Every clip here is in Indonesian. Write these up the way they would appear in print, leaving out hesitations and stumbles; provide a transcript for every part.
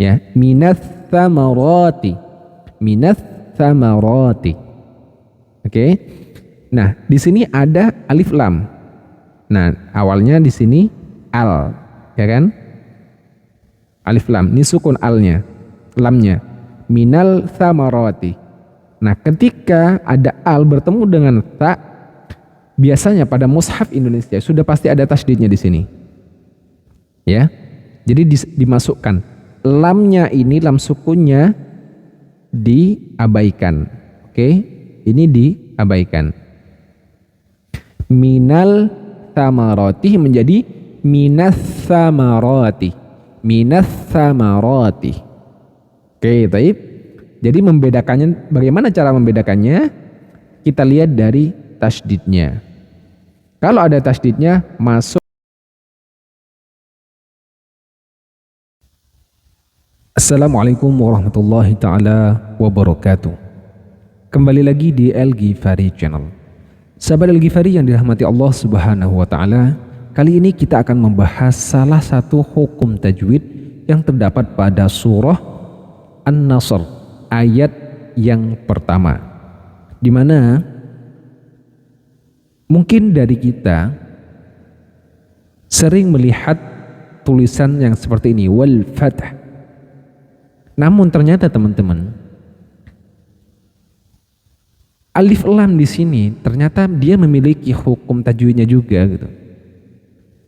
Ya, minats tsamarati. Minats tsamarati. Oke. Nah, di sini ada alif lam. Nah, awalnya di sini al, ya kan? Alif lam, ini sukun alnya, lamnya. Minal tsamarati. Nah, ketika ada al bertemu dengan ta, biasanya pada mushaf Indonesia sudah pasti ada tasdidnya di sini. Ya. Jadi dimasukkan lamnya ini, lam sukunnya diabaikan. Oke? Ini diabaikan. Minal tsamarati menjadi minas tsamarati. Minas tsamarati. Oke, baik. Jadi membedakannya, bagaimana cara membedakannya? Kita lihat dari tasdidnya. Kalau ada tasdidnya masuk. Assalamualaikum warahmatullahi taala wabarakatuh. Kembali lagi di Al-Ghifari Channel. Sahabat Al-Ghifari yang dirahmati Allah Subhanahu wa taala, kali ini kita akan membahas salah satu hukum tajwid yang terdapat pada surah An-Nasr ayat yang pertama, di mana mungkin dari kita sering melihat tulisan yang seperti ini, wal fath. Namun ternyata teman-teman, alif lam di sini ternyata dia memiliki hukum tajwidnya juga gitu.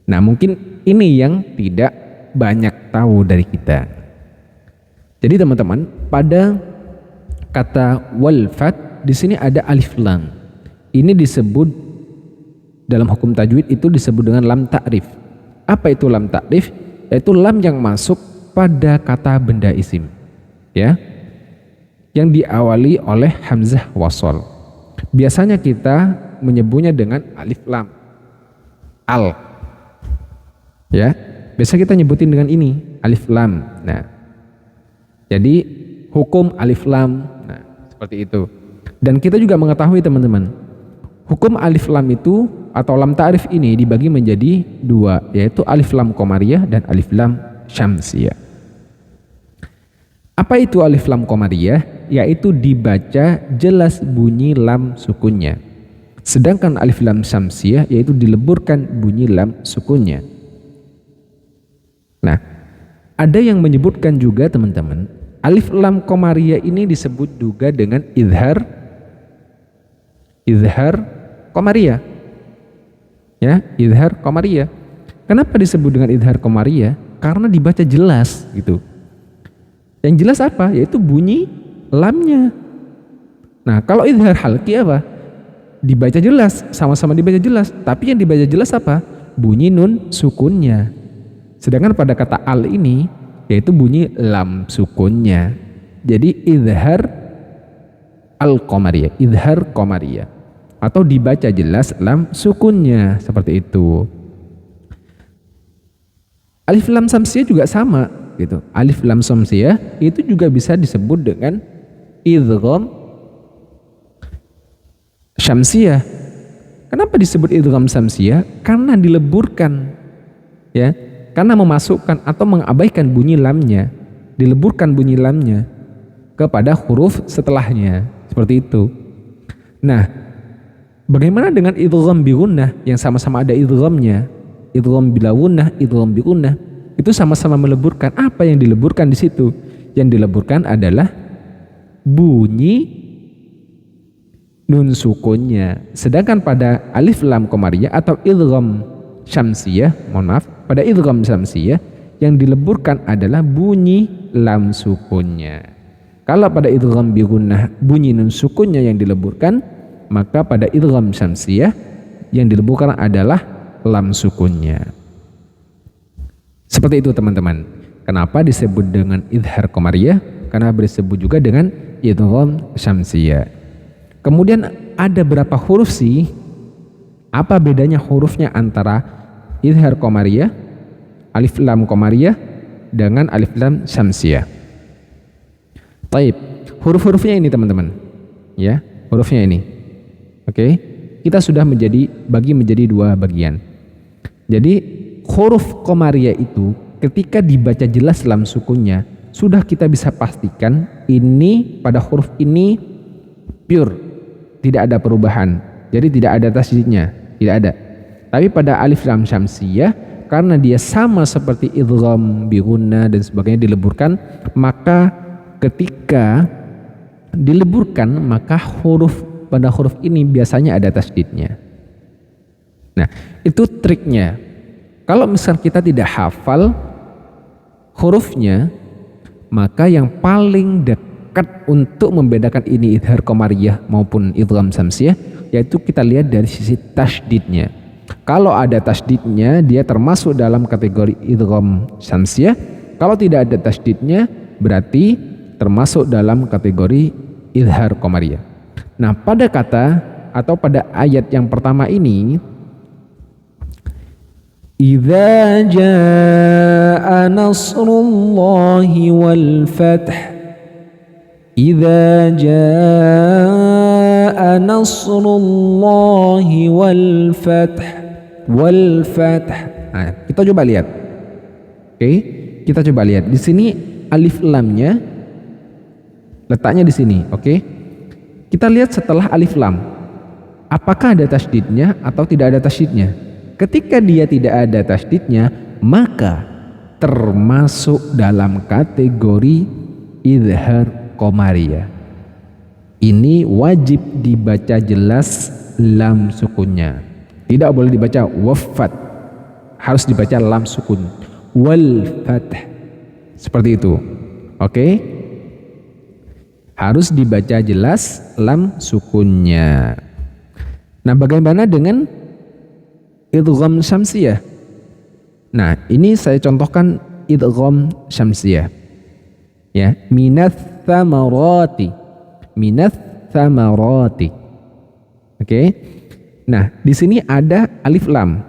Nah, mungkin ini yang tidak banyak tahu dari kita. Jadi teman-teman, pada kata wal fath di sini ada alif lam. Ini disebut dalam hukum tajwid itu disebut dengan lam ta'rif. Apa itu lam ta'rif? Yaitu lam yang masuk pada kata benda isim, ya, yang diawali oleh hamzah wasol. Biasanya kita menyebutnya dengan alif lam, al, ya. Biasa kita nyebutin dengan ini, alif lam. Nah, jadi hukum alif lam, nah, seperti itu. Dan kita juga mengetahui teman-teman, hukum alif lam itu atau lam ta'rif ini dibagi menjadi dua, yaitu alif lam qamariyah dan alif lam syamsiyah. Apa itu alif lam qamariyah? Yaitu dibaca jelas bunyi lam sukunnya. Sedangkan alif lam syamsiyah yaitu dileburkan bunyi lam sukunnya. Nah, ada yang menyebutkan juga teman-teman, alif lam qamariyah ini disebut juga dengan izhar qamariyah. Ya, izhar qamariyah. Kenapa disebut dengan izhar qamariyah? Karena dibaca jelas gitu. Yang jelas apa? Yaitu bunyi lamnya. Nah, kalau izhar halqi apa? Dibaca jelas, sama-sama dibaca jelas. Tapi yang dibaca jelas apa? Bunyi nun sukunnya. Sedangkan pada kata al ini, yaitu bunyi lam sukunnya. Jadi izhar al-qamariyah, izhar qamariyah. Atau dibaca jelas lam sukunnya. Seperti itu. Alif lam syamsiyah juga sama gitu. Alif lam syamsiyah itu juga bisa disebut dengan idgham syamsiyah. Kenapa disebut idgham syamsiyah? Karena dileburkan, ya, karena memasukkan atau mengabaikan bunyi lamnya, dileburkan bunyi lamnya kepada huruf setelahnya, seperti itu. Nah, bagaimana dengan idgham bi gunnah yang sama-sama ada idghamnya? Idgham bila gunnah, idgham bi gunnah, itu sama-sama meleburkan. Apa yang dileburkan di situ? Yang dileburkan adalah bunyi nun sukunnya. Sedangkan pada alif lam qamariyah atau idgham syamsiyah, mohon maaf, pada idgham syamsiyah yang dileburkan adalah bunyi lam sukunnya. Kalau pada idgham bi gunnah bunyi nun sukunnya yang dileburkan, maka pada idgham syamsiyah yang dileburkan adalah lam sukunnya. Seperti itu teman-teman. Kenapa disebut dengan izhar qamariyah? Karena disebut juga dengan idgham syamsiyah. Kemudian ada berapa huruf sih? Apa bedanya hurufnya antara izhar qamariyah, alif lam qamariyah dengan alif lam syamsiyah? Taib, huruf-hurufnya ini teman-teman. Ya, hurufnya ini. Oke. Kita sudah bagi menjadi dua bagian. Jadi huruf qamariyah itu ketika dibaca jelas lam sukunnya, sudah kita bisa pastikan ini pada huruf ini pure, tidak ada perubahan. Jadi tidak ada tasydidnya, tidak ada. Tapi pada alif lam syamsiyah, karena dia sama seperti idgham bi gunnah dan sebagainya dileburkan, maka ketika dileburkan maka pada huruf ini biasanya ada tasydidnya. Nah, itu triknya. Kalau misal kita tidak hafal hurufnya, maka yang paling dekat untuk membedakan ini idhar qamariyah maupun idgham syamsiyah yaitu kita lihat dari sisi tasydidnya. Kalau ada tasydidnya, dia termasuk dalam kategori idgham syamsiyah. Kalau tidak ada tasydidnya, berarti termasuk dalam kategori idhar qamariyah. Nah, pada kata atau pada ayat yang pertama ini, idza jaa nasrullahi wal fath, idza jaa nasrullahi wal fath. Nah, kita coba lihat. Oke, kita coba lihat. Di sini alif lamnya letaknya di sini, oke? Kita lihat setelah alif lam, apakah ada tasydidnya atau tidak ada tasydidnya? Ketika dia tidak ada tasydidnya, maka termasuk dalam kategori idhar qamariyah. Ini wajib dibaca jelas lam sukunnya. Tidak boleh dibaca wafat, harus dibaca lam sukun. Wal fath, seperti itu, oke? Harus dibaca jelas lam sukunnya. Nah, bagaimana dengan idgham syamsiyah? Nah, ini saya contohkan idgham syamsiyah. Ya, minats tsamarati. Oke. Nah, di sini ada alif lam.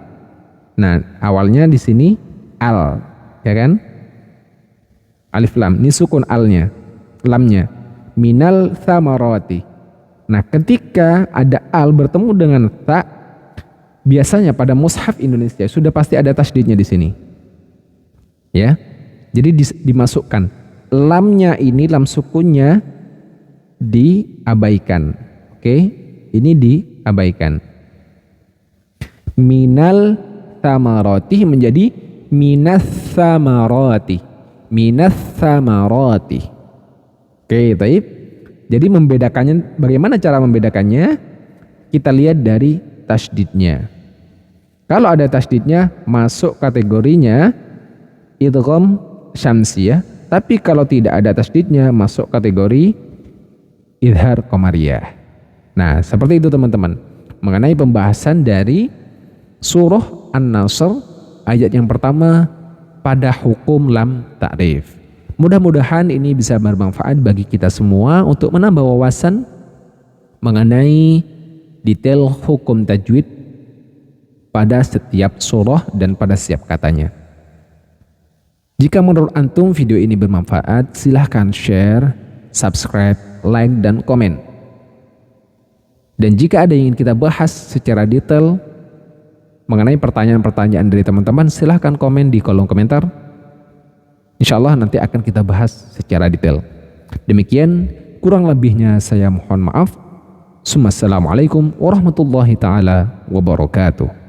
Nah, awalnya di sini al, ya kan? Alif lam, ini sukun alnya, lamnya. Minal tsamarati. Nah, ketika ada al bertemu dengan ta, biasanya pada mushaf Indonesia sudah pasti ada tasydidnya di sini. Ya. Jadi dimasukkan. Lamnya ini, lam sukunnya diabaikan. Oke? Ini diabaikan. Minal tsamarati menjadi minas tsamarati. Oke, taib. Jadi membedakannya, bagaimana cara membedakannya? Kita lihat dari tasydidnya. Kalau ada tasydidnya, masuk kategorinya idgham syamsiyah. Tapi kalau tidak ada tasydidnya, masuk kategori idhar qamariyah. Nah, seperti itu teman-teman. Mengenai pembahasan dari surah An-Nasr ayat yang pertama pada hukum lam ta'rif. Mudah-mudahan ini bisa bermanfaat bagi kita semua untuk menambah wawasan mengenai detail hukum tajwid pada setiap surah dan pada setiap katanya. Jika menurut antum video ini bermanfaat, silahkan share, subscribe, like, dan komen. Dan jika ada yang ingin kita bahas secara detail mengenai pertanyaan-pertanyaan dari teman-teman, silahkan komen di kolom komentar. Insya Allah nanti akan kita bahas secara detail. Demikian, kurang lebihnya saya mohon maaf. Assalamualaikum warahmatullahi taala wabarakatuh.